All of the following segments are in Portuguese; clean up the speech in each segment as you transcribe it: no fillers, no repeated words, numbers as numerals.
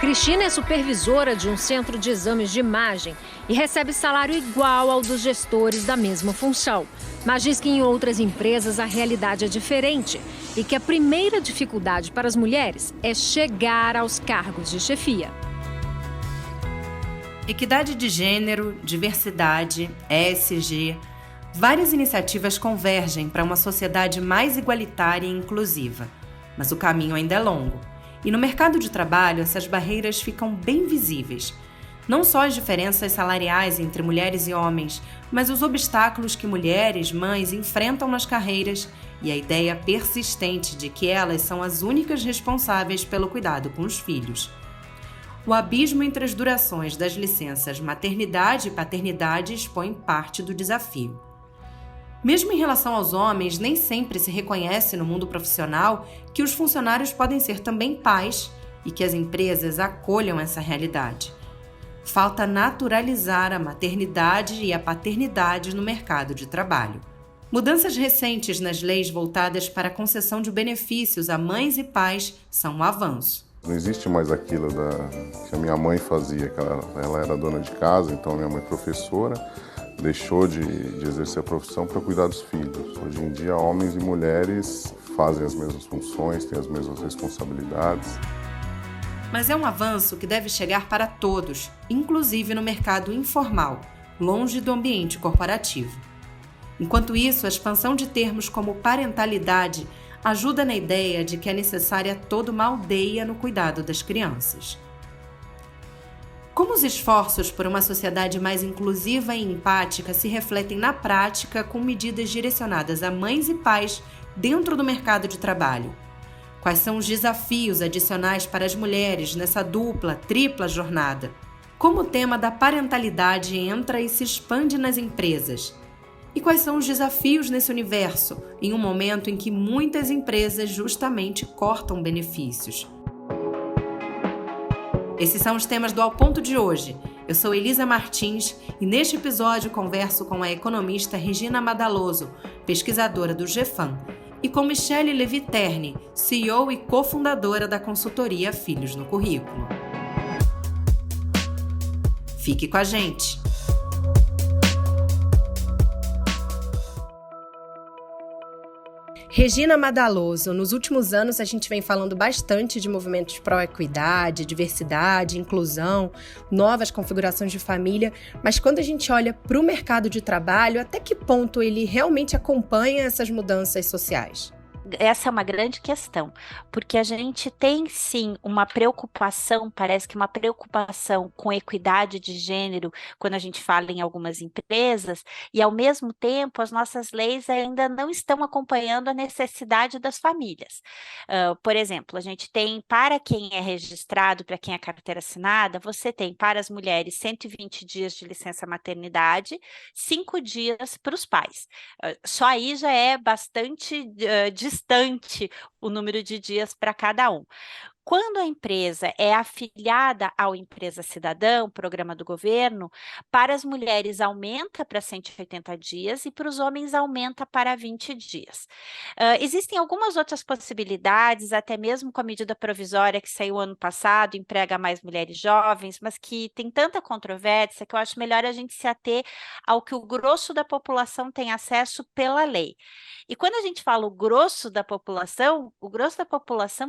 Cristina é supervisora de um centro de exames de imagem e recebe salário igual ao dos gestores da mesma função. Mas diz que em outras empresas a realidade é diferente e que a primeira dificuldade para as mulheres é chegar aos cargos de chefia. Equidade de gênero, diversidade, ESG, várias iniciativas convergem para uma sociedade mais igualitária e inclusiva. Mas o caminho ainda é longo. E no mercado de trabalho, essas barreiras ficam bem visíveis. Não só as diferenças salariais entre mulheres e homens, mas os obstáculos que mulheres, mães, enfrentam nas carreiras e a ideia persistente de que elas são as únicas responsáveis pelo cuidado com os filhos. O abismo entre as durações das licenças maternidade e paternidade expõe parte do desafio. Mesmo em relação aos homens, nem sempre se reconhece no mundo profissional que os funcionários podem ser também pais e que as empresas acolham essa realidade. Falta naturalizar a maternidade e a paternidade no mercado de trabalho. Mudanças recentes nas leis voltadas para a concessão de benefícios a mães e pais são um avanço. Não existe mais aquilo que a minha mãe fazia, que ela era dona de casa, então minha mãe é professora, deixou de exercer a profissão para cuidar dos filhos. Hoje em dia, homens e mulheres fazem as mesmas funções, têm as mesmas responsabilidades. Mas é um avanço que deve chegar para todos, inclusive no mercado informal, longe do ambiente corporativo. Enquanto isso, a expansão de termos como parentalidade ajuda na ideia de que é necessária toda uma aldeia no cuidado das crianças. Como os esforços por uma sociedade mais inclusiva e empática se refletem na prática com medidas direcionadas a mães e pais dentro do mercado de trabalho? Quais são os desafios adicionais para as mulheres nessa dupla, tripla jornada? Como o tema da parentalidade entra e se expande nas empresas? E quais são os desafios nesse universo, em um momento em que muitas empresas justamente cortam benefícios? Esses são os temas do Ao Ponto de hoje. Eu sou Elisa Martins e neste episódio converso com a economista Regina Madaloso, pesquisadora do GEFAM, e com Michele Levy-Terni, CEO e cofundadora da consultoria Filhos no Currículo. Fique com a gente! Regina Madaloso, nos últimos anos a gente vem falando bastante de movimentos pró-equidade, diversidade, inclusão, novas configurações de família, mas quando a gente olha para o mercado de trabalho, até que ponto ele realmente acompanha essas mudanças sociais? Essa é uma grande questão, porque a gente tem sim uma preocupação, parece que uma preocupação com equidade de gênero quando a gente fala em algumas empresas, e ao mesmo tempo as nossas leis ainda não estão acompanhando a necessidade das famílias. Por exemplo, a gente tem para quem é registrado, para quem é carteira assinada, você tem para as mulheres 120 dias de licença maternidade, 5 dias para os pais. Só aí já é bastante distante o número de dias para cada um. Quando a empresa é afiliada ao Empresa Cidadã, programa do governo, para as mulheres aumenta para 180 dias e para os homens aumenta para 20 dias. Existem algumas outras possibilidades, até mesmo com a medida provisória que saiu ano passado, emprega mais mulheres jovens, mas que tem tanta controvérsia que eu acho melhor a gente se ater ao que o grosso da população tem acesso pela lei. E quando a gente fala o grosso da população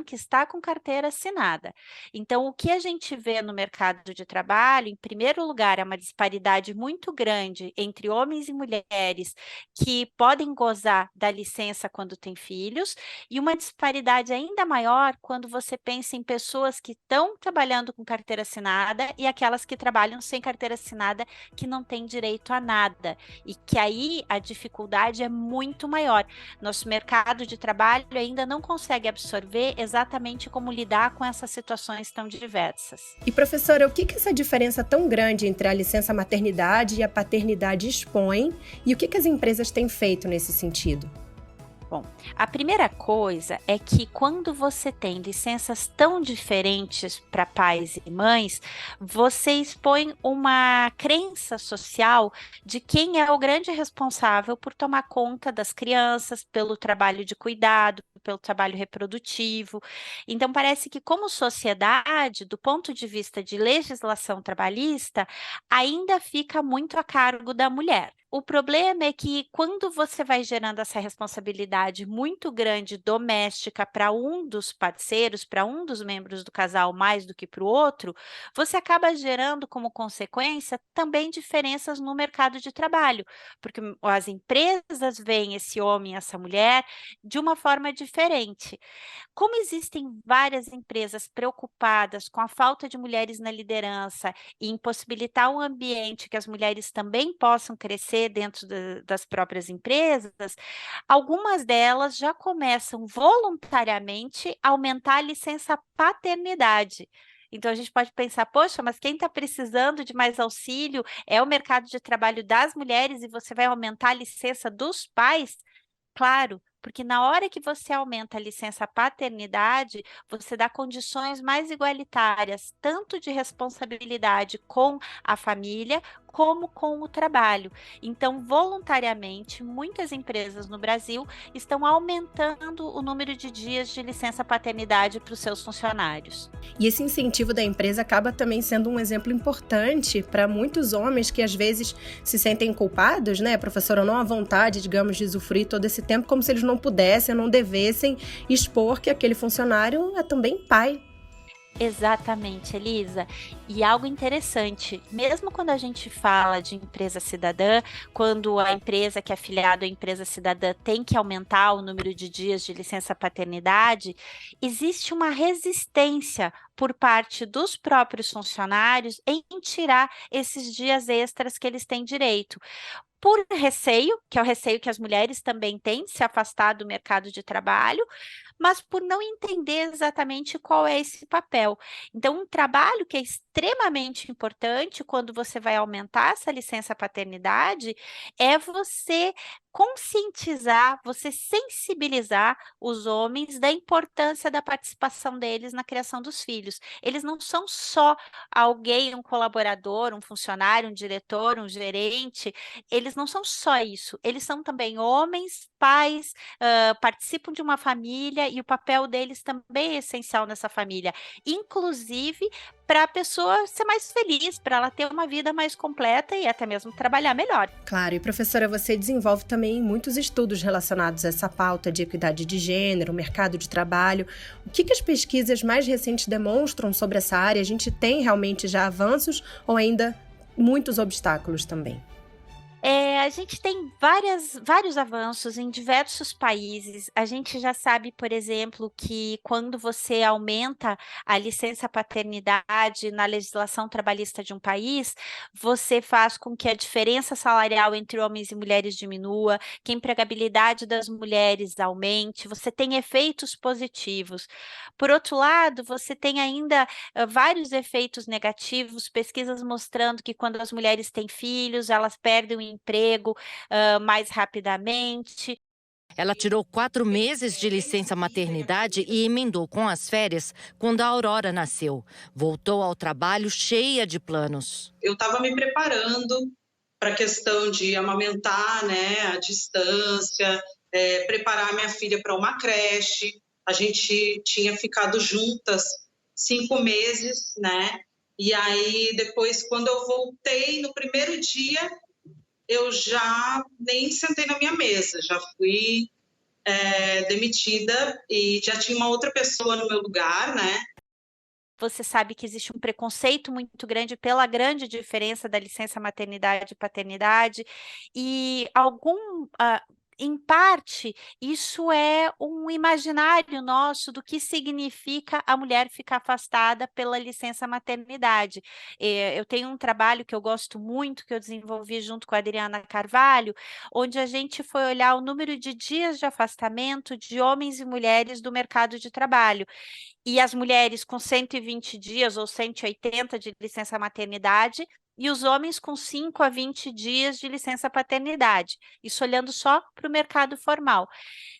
que está com carteira assinada. Então, o que a gente vê no mercado de trabalho, em primeiro lugar, é uma disparidade muito grande entre homens e mulheres que podem gozar da licença quando têm filhos, e uma disparidade ainda maior quando você pensa em pessoas que estão trabalhando com carteira assinada e aquelas que trabalham sem carteira assinada que não têm direito a nada, e que aí a dificuldade é muito maior. Nosso mercado de trabalho ainda não consegue absorver exatamente como lidar com essas situações tão diversas. E professora, o que essa diferença tão grande entre a licença maternidade e a paternidade expõe e o que as empresas têm feito nesse sentido? Bom, a primeira coisa é que quando você tem licenças tão diferentes para pais e mães, você expõe uma crença social de quem é o grande responsável por tomar conta das crianças, pelo trabalho de cuidado, pelo trabalho reprodutivo. Então, parece que, como sociedade, do ponto de vista de legislação trabalhista, ainda fica muito a cargo da mulher. O problema é que, quando você vai gerando essa responsabilidade muito grande doméstica para um dos parceiros, para um dos membros do casal, mais do que para o outro, você acaba gerando, como consequência, também diferenças no mercado de trabalho, porque as empresas veem esse homem, essa mulher, de uma forma diferente. Como existem várias empresas preocupadas com a falta de mulheres na liderança e em possibilitar um ambiente que as mulheres também possam crescer dentro das próprias empresas, algumas delas já começam voluntariamente a aumentar a licença paternidade. Então, a gente pode pensar, poxa, mas quem está precisando de mais auxílio é o mercado de trabalho das mulheres e você vai aumentar a licença dos pais? Claro, porque na hora que você aumenta a licença paternidade, você dá condições mais igualitárias, tanto de responsabilidade com a família, como com o trabalho. Então, voluntariamente, muitas empresas no Brasil estão aumentando o número de dias de licença paternidade para os seus funcionários. E esse incentivo da empresa acaba também sendo um exemplo importante para muitos homens que às vezes se sentem culpados, né, professora, não à vontade, digamos, de usufruir todo esse tempo, como se eles não pudessem, não devessem expor que aquele funcionário é também pai. Exatamente, Elisa. E algo interessante, mesmo quando a gente fala de empresa cidadã, quando a empresa que é afiliada à empresa cidadã tem que aumentar o número de dias de licença paternidade, existe uma resistência por parte dos próprios funcionários em tirar esses dias extras que eles têm direito. Por receio, que é o receio que as mulheres também têm de se afastar do mercado de trabalho, mas por não entender exatamente qual é esse papel. Então, um trabalho que é extremamente importante quando você vai aumentar essa licença paternidade é você conscientizar, você sensibilizar os homens da importância da participação deles na criação dos filhos. Eles não são só alguém, um colaborador, um funcionário, um diretor, um gerente, eles não são só isso, eles são também homens, pais, participam de uma família e o papel deles também é essencial nessa família, inclusive para a pessoa ser mais feliz, para ela ter uma vida mais completa e até mesmo trabalhar melhor. Claro, e professora, você desenvolve também muitos estudos relacionados a essa pauta de equidade de gênero, mercado de trabalho. O que as pesquisas mais recentes demonstram sobre essa área? A gente tem realmente já avanços ou ainda muitos obstáculos também? A gente tem vários avanços em diversos países. A gente já sabe, por exemplo, que quando você aumenta a licença paternidade na legislação trabalhista de um país, você faz com que a diferença salarial entre homens e mulheres diminua, que a empregabilidade das mulheres aumente, você tem efeitos positivos. Por outro lado, você tem ainda vários efeitos negativos, pesquisas mostrando que quando as mulheres têm filhos, elas perdem o emprego mais rapidamente. Ela tirou 4 meses de licença maternidade e emendou com as férias quando a Aurora nasceu. Voltou ao trabalho cheia de planos. Eu estava me preparando para a questão de amamentar, né, à distância, preparar minha filha para uma creche. A gente tinha ficado juntas 5 meses, né? E aí, depois, quando eu voltei, no primeiro dia, eu já nem sentei na minha mesa, já fui demitida e já tinha uma outra pessoa no meu lugar, né? Você sabe que existe um preconceito muito grande pela grande diferença da licença maternidade e paternidade, e em parte, isso é um imaginário nosso do que significa a mulher ficar afastada pela licença maternidade. Eu tenho um trabalho que eu gosto muito, que eu desenvolvi junto com a Adriana Carvalho, onde a gente foi olhar o número de dias de afastamento de homens e mulheres do mercado de trabalho. E as mulheres com 120 dias ou 180 de licença maternidade, e os homens com 5 a 20 dias de licença paternidade, isso olhando só para o mercado formal.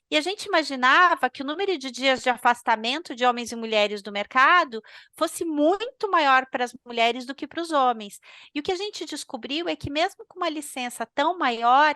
E a gente imaginava que o número de dias de afastamento de homens e mulheres do mercado fosse muito maior para as mulheres do que para os homens. E o que a gente descobriu é que mesmo com uma licença tão maior,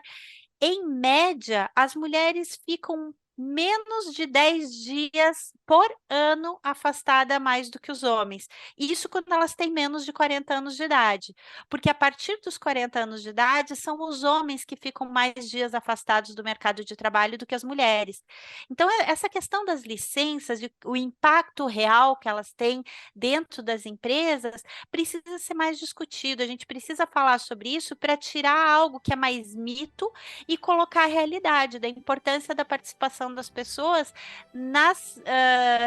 em média, as mulheres ficam menos de 10 dias por ano afastada mais do que os homens. Isso quando elas têm menos de 40 anos de idade, porque a partir dos 40 anos de idade são os homens que ficam mais dias afastados do mercado de trabalho do que as mulheres. Então, essa questão das licenças, o impacto real que elas têm dentro das empresas, precisa ser mais discutido. A gente precisa falar sobre isso para tirar algo que é mais mito e colocar a realidade da importância da participação das pessoas nas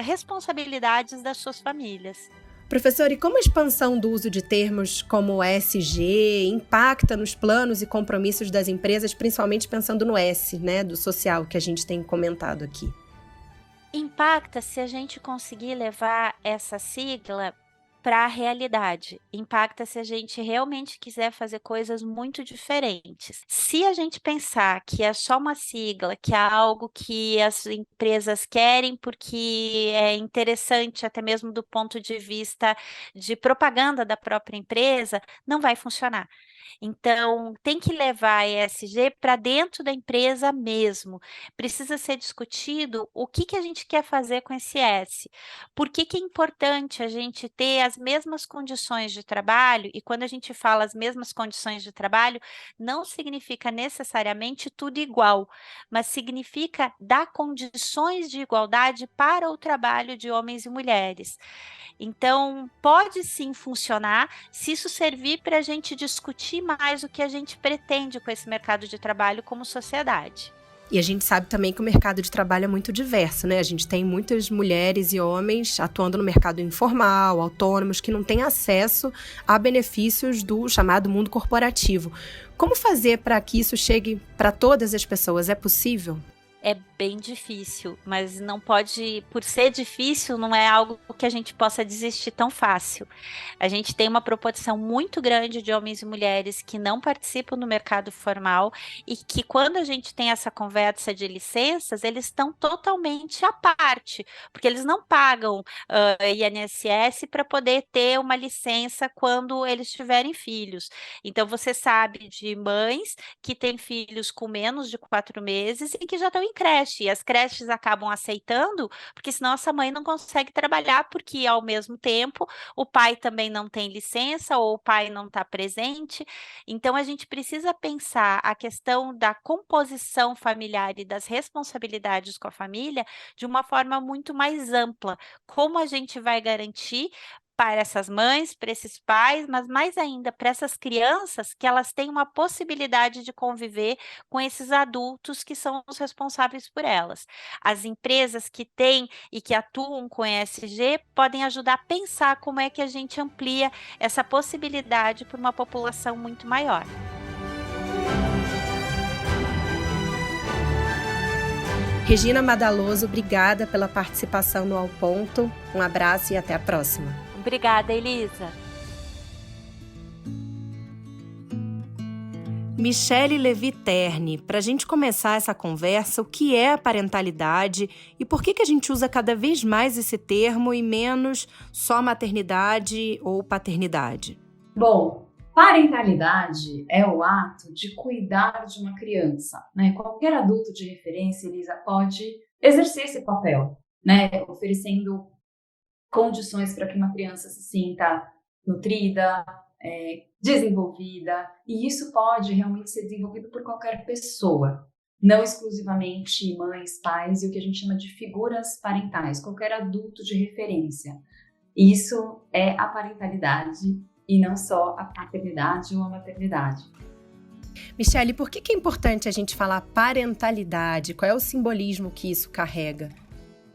responsabilidades das suas famílias. Professor, e como a expansão do uso de termos como ESG impacta nos planos e compromissos das empresas, principalmente pensando no S, né, do social, que a gente tem comentado aqui? Impacta se a gente conseguir levar essa sigla para a realidade. Impacta se a gente realmente quiser fazer coisas muito diferentes. Se a gente pensar que é só uma sigla, que é algo que as empresas querem porque é interessante até mesmo do ponto de vista de propaganda da própria empresa, não vai funcionar. Então, tem que levar a ESG para dentro da empresa mesmo. Precisa ser discutido o que a gente quer fazer com esse S. Por que é importante a gente ter as mesmas condições de trabalho? E quando a gente fala as mesmas condições de trabalho, não significa necessariamente tudo igual, mas significa dar condições de igualdade para o trabalho de homens e mulheres. Então, pode sim funcionar se isso servir para a gente discutir mais o que a gente pretende com esse mercado de trabalho como sociedade. E a gente sabe também que o mercado de trabalho é muito diverso, né? A gente tem muitas mulheres e homens atuando no mercado informal, autônomos, que não têm acesso a benefícios do chamado mundo corporativo. Como fazer para que isso chegue para todas as pessoas? É possível? É bem difícil, mas não pode, por ser difícil, não é algo que a gente possa desistir tão fácil. A gente tem uma proporção muito grande de homens e mulheres que não participam do mercado formal e que quando a gente tem essa conversa de licenças, eles estão totalmente à parte, porque eles não pagam INSS para poder ter uma licença quando eles tiverem filhos. Então, você sabe de mães que têm filhos com menos de 4 meses e que já estão em creche, e as creches acabam aceitando, porque senão essa mãe não consegue trabalhar, porque ao mesmo tempo o pai também não tem licença ou o pai não está presente. Então a gente precisa pensar a questão da composição familiar e das responsabilidades com a família de uma forma muito mais ampla. Como a gente vai garantir para essas mães, para esses pais, mas mais ainda para essas crianças, que elas têm uma possibilidade de conviver com esses adultos que são os responsáveis por elas. As empresas que têm e que atuam com ESG podem ajudar a pensar como é que a gente amplia essa possibilidade para uma população muito maior. Regina Madaloso, obrigada pela participação no Ao Ponto. Um abraço e até a próxima. Obrigada, Elisa. Michele Levi Terni, para a gente começar essa conversa, o que é a parentalidade e por que a gente usa cada vez mais esse termo e menos só maternidade ou paternidade? Bom, parentalidade é o ato de cuidar de uma criança, né? Qualquer adulto de referência, Elisa, pode exercer esse papel, né? Oferecendo condições para que uma criança se sinta nutrida, desenvolvida, e isso pode realmente ser desenvolvido por qualquer pessoa, não exclusivamente mães, pais e o que a gente chama de figuras parentais, qualquer adulto de referência. Isso é a parentalidade e não só a paternidade ou a maternidade. Michele, por que é importante a gente falar parentalidade? Qual é o simbolismo que isso carrega?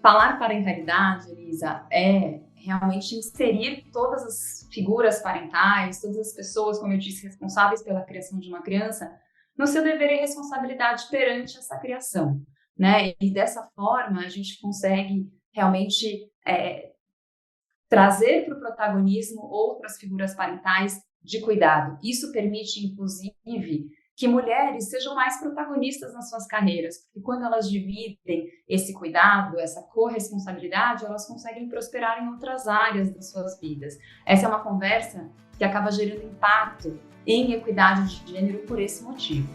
Falar parentalidade, Elisa, é realmente inserir todas as figuras parentais, todas as pessoas, como eu disse, responsáveis pela criação de uma criança, no seu dever e responsabilidade perante essa criação, né? E dessa forma a gente consegue realmente trazer para o protagonismo outras figuras parentais de cuidado. Isso permite, inclusive, que mulheres sejam mais protagonistas nas suas carreiras, porque quando elas dividem esse cuidado, essa corresponsabilidade, elas conseguem prosperar em outras áreas das suas vidas. Essa é uma conversa que acaba gerando impacto em equidade de gênero por esse motivo.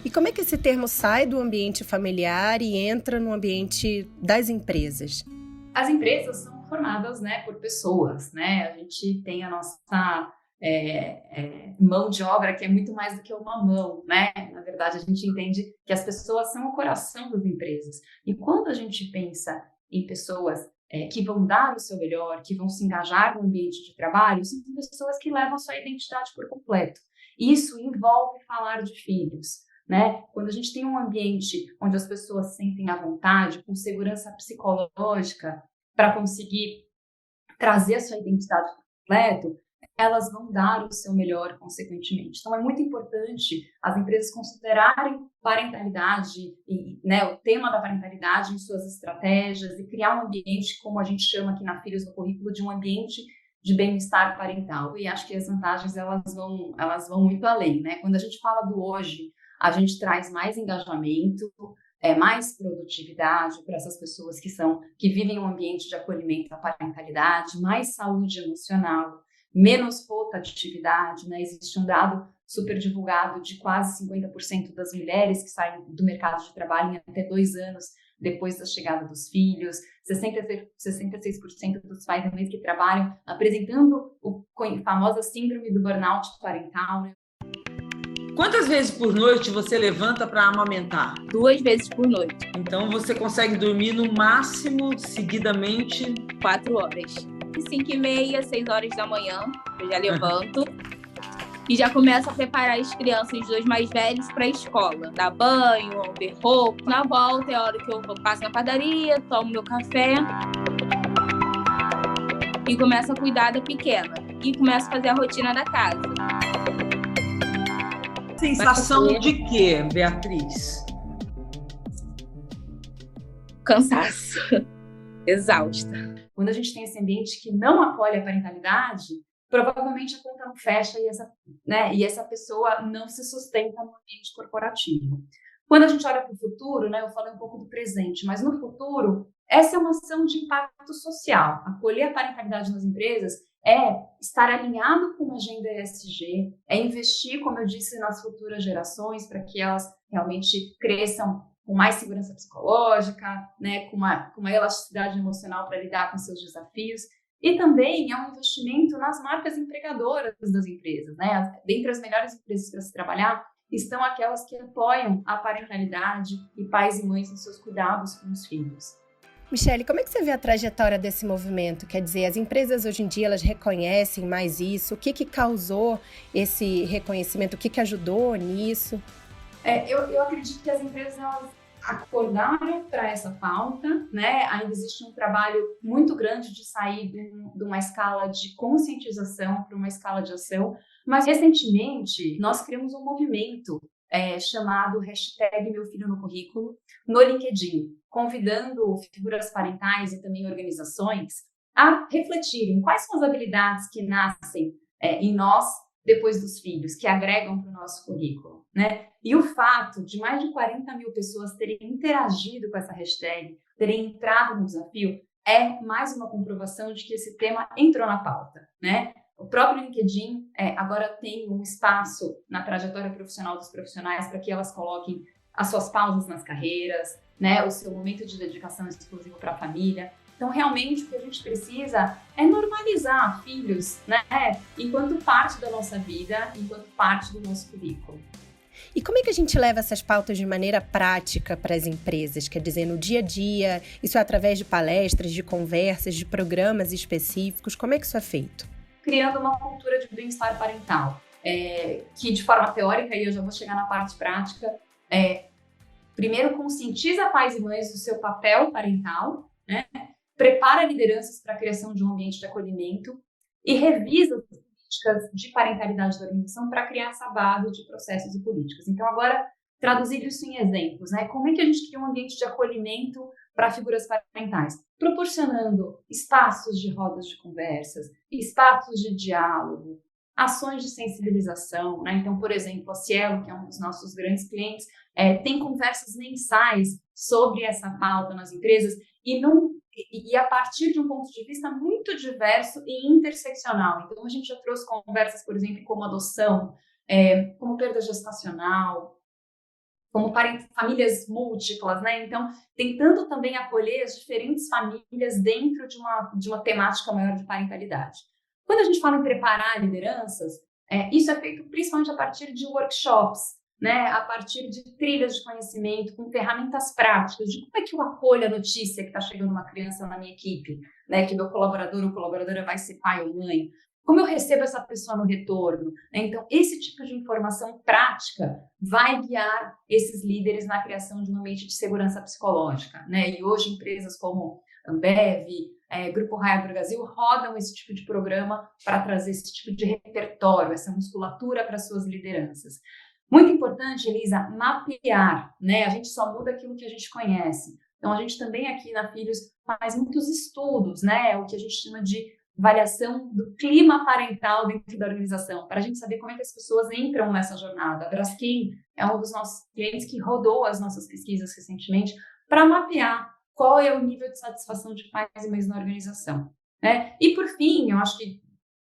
E como é que esse termo sai do ambiente familiar e entra no ambiente das empresas? As empresas são formadas, né, por pessoas, né? A gente tem a nossa mão de obra que é muito mais do que uma mão, né? Na verdade, a gente entende que as pessoas são o coração das empresas. E quando a gente pensa em pessoas que vão dar o seu melhor, que vão se engajar no ambiente de trabalho, são pessoas que levam a sua identidade por completo. Isso envolve falar de filhos, né? Quando a gente tem um ambiente onde as pessoas se sentem à vontade, com segurança psicológica, para conseguir trazer a sua identidade por completo, elas vão dar o seu melhor consequentemente. Então, é muito importante as empresas considerarem parentalidade, e, né, o tema da parentalidade em suas estratégias e criar um ambiente, como a gente chama aqui na Filhos no currículo, de um ambiente de bem-estar parental. E acho que as vantagens elas vão muito além, né? Quando a gente fala do hoje, a gente traz mais engajamento, mais produtividade para essas pessoas que vivem um ambiente de acolhimento à parentalidade, mais saúde emocional, menos rotatividade, né? Existe um dado super divulgado de quase 50% das mulheres que saem do mercado de trabalho em até 2 anos depois da chegada dos filhos, 66% dos pais e mães que trabalham apresentando a famosa síndrome do burnout parental, né? Quantas vezes por noite você levanta para amamentar? 2 vezes por noite. Então você consegue dormir no máximo, seguidamente? 4 horas. 5h30, 6 horas da manhã, eu já levanto. E já começo a preparar as crianças, os 2 mais velhos, para a escola. Dar banho, ver roupa. Na volta é a hora que eu passo na padaria, tomo meu café. E começo a cuidar da pequena. E começo a fazer a rotina da casa. Sensação de quê, Beatriz? Cansaço. Exausta. Quando a gente tem esse ambiente que não acolhe a parentalidade, provavelmente a conta não fecha e essa pessoa não se sustenta no ambiente corporativo. Quando a gente olha para o futuro, né, eu falei um pouco do presente, mas no futuro, essa é uma ação de impacto social. Acolher a parentalidade nas empresas é estar alinhado com uma agenda ESG, é investir, como eu disse, nas futuras gerações para que elas realmente cresçam com mais segurança psicológica, né, com uma elasticidade emocional para lidar com seus desafios. E também é um investimento nas marcas empregadoras das empresas, né? Dentre as melhores empresas para se trabalhar estão aquelas que apoiam a parentalidade e pais e mães nos seus cuidados com os filhos. Michele, como é que você vê a trajetória desse movimento? Quer dizer, as empresas hoje em dia, elas reconhecem mais isso? O que causou esse reconhecimento? O que ajudou nisso? Eu acredito que as empresas elas acordaram para essa pauta, né? Ainda existe um trabalho muito grande de sair de uma escala de conscientização para uma escala de ação, mas recentemente nós criamos um movimento chamado #MeuFilhoNoCurrículo no LinkedIn, convidando figuras parentais e também organizações a refletirem quais são as habilidades que nascem em nós depois dos filhos, que agregam para o nosso currículo, né? E o fato de mais de 40 mil pessoas terem interagido com essa hashtag, terem entrado no desafio, é mais uma comprovação de que esse tema entrou na pauta, né? O próprio LinkedIn agora tem um espaço na trajetória profissional dos profissionais para que elas coloquem as suas pausas nas carreiras, né? O seu momento de dedicação exclusivo para a família. Então, realmente, o que a gente precisa é normalizar filhos, né? Enquanto parte da nossa vida, enquanto parte do nosso currículo. E como é que a gente leva essas pautas de maneira prática para as empresas? Quer dizer, no dia a dia, isso é através de palestras, de conversas, de programas específicos? Como é que isso é feito? Criando uma cultura de bem-estar parental, que de forma teórica, e eu já vou chegar na parte prática, primeiro conscientiza pais e mães do seu papel parental, né? Prepara lideranças para a criação de um ambiente de acolhimento e revisa as políticas de parentalidade da organização para criar essa base de processos e políticas. Então, agora, traduzir isso em exemplos, né? Como é que a gente cria um ambiente de acolhimento para figuras parentais? Proporcionando espaços de rodas de conversas, espaços de diálogo, ações de sensibilização, né? Então, por exemplo, a Cielo, que é um dos nossos grandes clientes, tem conversas mensais sobre essa pauta nas empresas e a partir de um ponto de vista muito diverso e interseccional. Então, a gente já trouxe conversas, por exemplo, como adoção, como perda gestacional, como famílias múltiplas, né? Então, tentando também acolher as diferentes famílias dentro de uma temática maior de parentalidade. Quando a gente fala em preparar lideranças, isso é feito principalmente a partir de workshops, né? A partir de trilhas de conhecimento, com ferramentas práticas, de como é que eu acolho a notícia que está chegando uma criança na minha equipe, né? Que meu colaborador ou colaboradora vai ser pai ou mãe. Como eu recebo essa pessoa no retorno? Então, esse tipo de informação prática vai guiar esses líderes na criação de um ambiente de segurança psicológica, né? E hoje empresas como Ambev, Grupo Raia Drogasil rodam esse tipo de programa para trazer esse tipo de repertório, essa musculatura para suas lideranças. Muito importante, Elisa, mapear, né? A gente só muda aquilo que a gente conhece. Então, a gente também aqui na Filhos faz muitos estudos, né? O que a gente chama de avaliação do clima parental dentro da organização, para a gente saber como é que as pessoas entram nessa jornada. A Braskem é um dos nossos clientes que rodou as nossas pesquisas recentemente para mapear qual é o nível de satisfação de pais e mães na organização, né? E, por fim, eu acho que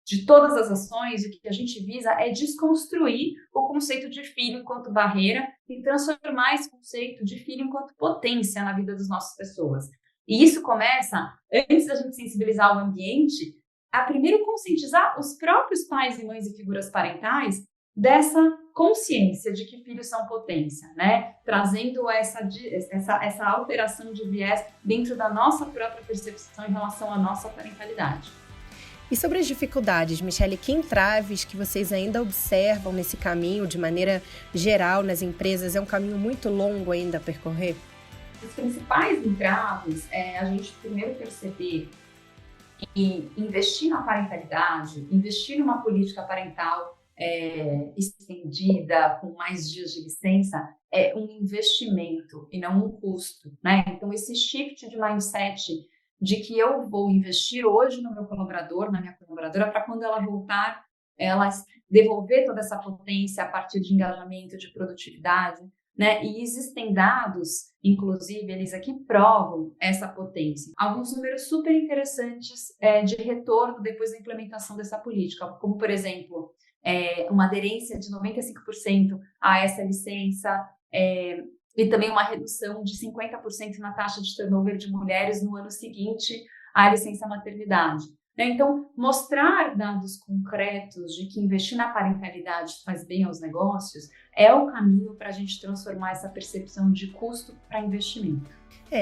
de todas as ações, o que a gente visa é desconstruir o conceito de filho enquanto barreira e transformar esse conceito de filho enquanto potência na vida das nossas pessoas. E isso começa, antes da gente sensibilizar o ambiente, a primeiro conscientizar os próprios pais e mães e figuras parentais dessa consciência de que filhos são potência, né? Trazendo essa alteração de viés dentro da nossa própria percepção em relação à nossa parentalidade. E sobre as dificuldades, Michele, que entraves que vocês ainda observam nesse caminho, de maneira geral, nas empresas? É um caminho muito longo ainda a percorrer? Os principais entraves é a gente primeiro perceber que investir na parentalidade, investir numa política parental estendida, com mais dias de licença, é um investimento e não um custo, né? Então, esse shift de mindset de que eu vou investir hoje no meu colaborador, na minha colaboradora, para quando ela voltar, ela devolver toda essa potência a partir de engajamento, de produtividade, né? E existem dados, inclusive, eles aqui provam essa potência. Alguns números super interessantes de retorno depois da implementação dessa política, como, por exemplo, uma aderência de 95% a essa licença, e também uma redução de 50% na taxa de turnover de mulheres no ano seguinte à licença maternidade. Então, mostrar dados concretos de que investir na parentalidade faz bem aos negócios é o caminho para a gente transformar essa percepção de custo para investimento.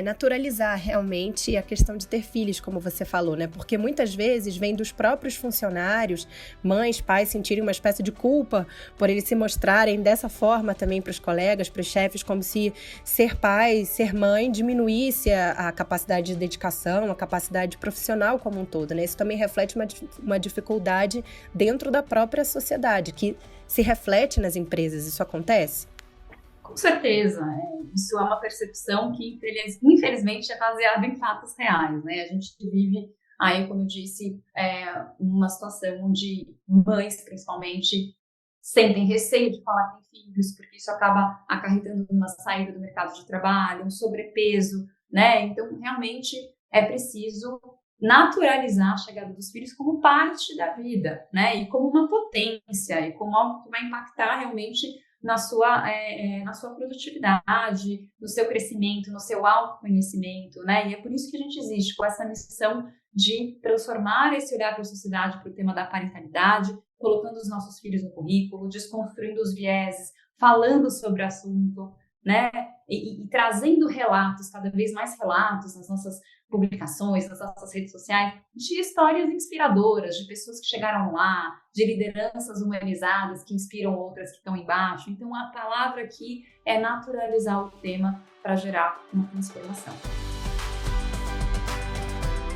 Naturalizar realmente a questão de ter filhos, como você falou, né? Porque muitas vezes vem dos próprios funcionários, mães, pais sentirem uma espécie de culpa por eles se mostrarem dessa forma também para os colegas, para os chefes, como se ser pai, ser mãe diminuísse a capacidade de dedicação, a capacidade profissional como um todo, né? Isso também reflete uma dificuldade dentro da própria sociedade, que se reflete nas empresas. Isso acontece? Com certeza, isso é uma percepção que, infelizmente, é baseada em fatos reais, né? A gente vive aí, como eu disse, uma situação onde mães, principalmente, sentem receio de falar que têm filhos, porque isso acaba acarretando uma saída do mercado de trabalho, um sobrepeso, né? Então, realmente, é preciso naturalizar a chegada dos filhos como parte da vida, né? E como uma potência, e como algo que vai impactar realmente na sua produtividade, no seu crescimento, no seu autoconhecimento, né? E é por isso que a gente existe, com essa missão de transformar esse olhar para a sociedade para o tema da parentalidade, colocando os nossos filhos no currículo, desconstruindo os vieses, falando sobre o assunto, né? E trazendo relatos, cada vez mais relatos nas nossas publicações, nas nossas redes sociais, de histórias inspiradoras, de pessoas que chegaram lá, de lideranças humanizadas que inspiram outras que estão embaixo. Então, a palavra aqui é naturalizar o tema para gerar uma transformação.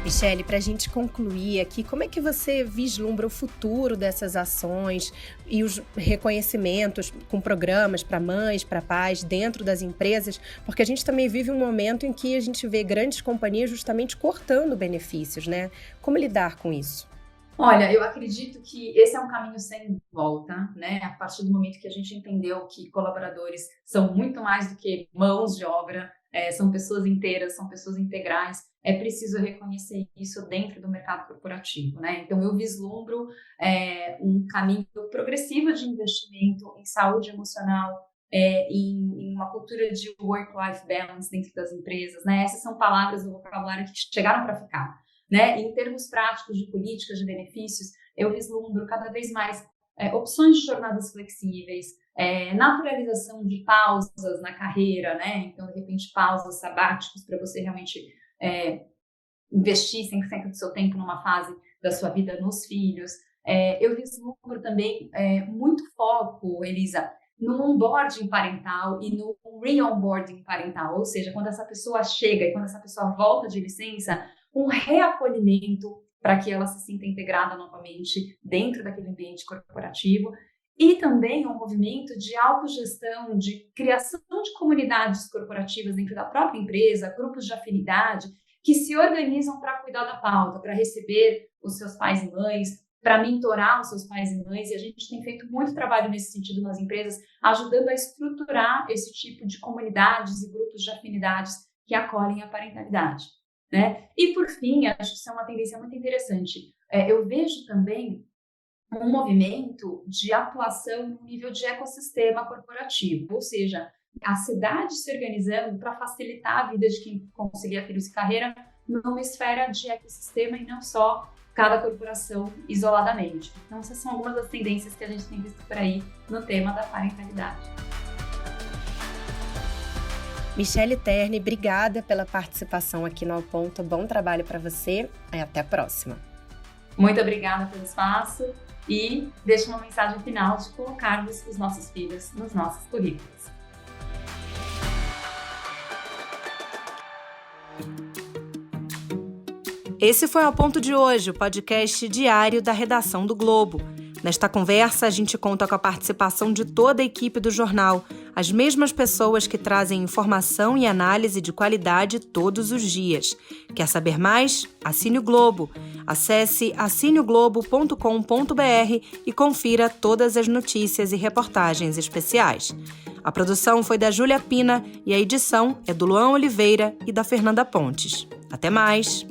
Michele, para a gente concluir aqui, como é que você vislumbra o futuro dessas ações e os reconhecimentos com programas para mães, para pais, dentro das empresas? Porque a gente também vive um momento em que a gente vê grandes companhias justamente cortando benefícios, né? Como lidar com isso? Olha, eu acredito que esse é um caminho sem volta, né? A partir do momento que a gente entendeu que colaboradores são muito mais do que mãos de obra, são pessoas inteiras, são pessoas integrais, é preciso reconhecer isso dentro do mercado corporativo, né? Então, eu vislumbro um caminho progressivo de investimento em saúde emocional, em uma cultura de work-life balance dentro das empresas, né? Essas são palavras do vocabulário que chegaram para ficar, né? Em termos práticos de políticas, de benefícios, eu vislumbro cada vez mais opções de jornadas flexíveis, naturalização de pausas na carreira, né? Então, de repente, pausas sabáticas para você realmente investir 100% do seu tempo numa fase da sua vida nos filhos. Eu vislumbro também muito foco, Elisa, no onboarding parental e no re-onboarding parental, ou seja, quando essa pessoa chega e quando essa pessoa volta de licença, um reacolhimento para que ela se sinta integrada novamente dentro daquele ambiente corporativo, e também um movimento de autogestão, de criação de comunidades corporativas dentro da própria empresa, grupos de afinidade, que se organizam para cuidar da pauta, para receber os seus pais e mães, para mentorar os seus pais e mães, e a gente tem feito muito trabalho nesse sentido nas empresas, ajudando a estruturar esse tipo de comunidades e grupos de afinidades que acolhem a parentalidade, né? E, por fim, acho que isso é uma tendência muito interessante, eu vejo também um movimento de atuação no nível de ecossistema corporativo, ou seja, a cidade se organizando para facilitar a vida de quem concilia filhos e carreira numa esfera de ecossistema e não só cada corporação isoladamente. Então, essas são algumas das tendências que a gente tem visto por aí no tema da parentalidade. Michele Terni, obrigada pela participação aqui no Ao Ponto. Bom trabalho para você e até a próxima. Muito obrigada pelo espaço e deixo uma mensagem final de colocarmos os nossos filhos nos nossos currículos. Esse foi o Ao Ponto de hoje, o podcast diário da redação do Globo. Nesta conversa, a gente conta com a participação de toda a equipe do jornal, as mesmas pessoas que trazem informação e análise de qualidade todos os dias. Quer saber mais? Assine o Globo. Acesse assineoglobo.com.br e confira todas as notícias e reportagens especiais. A produção foi da Júlia Pina e a edição é do Luan Oliveira e da Fernanda Pontes. Até mais!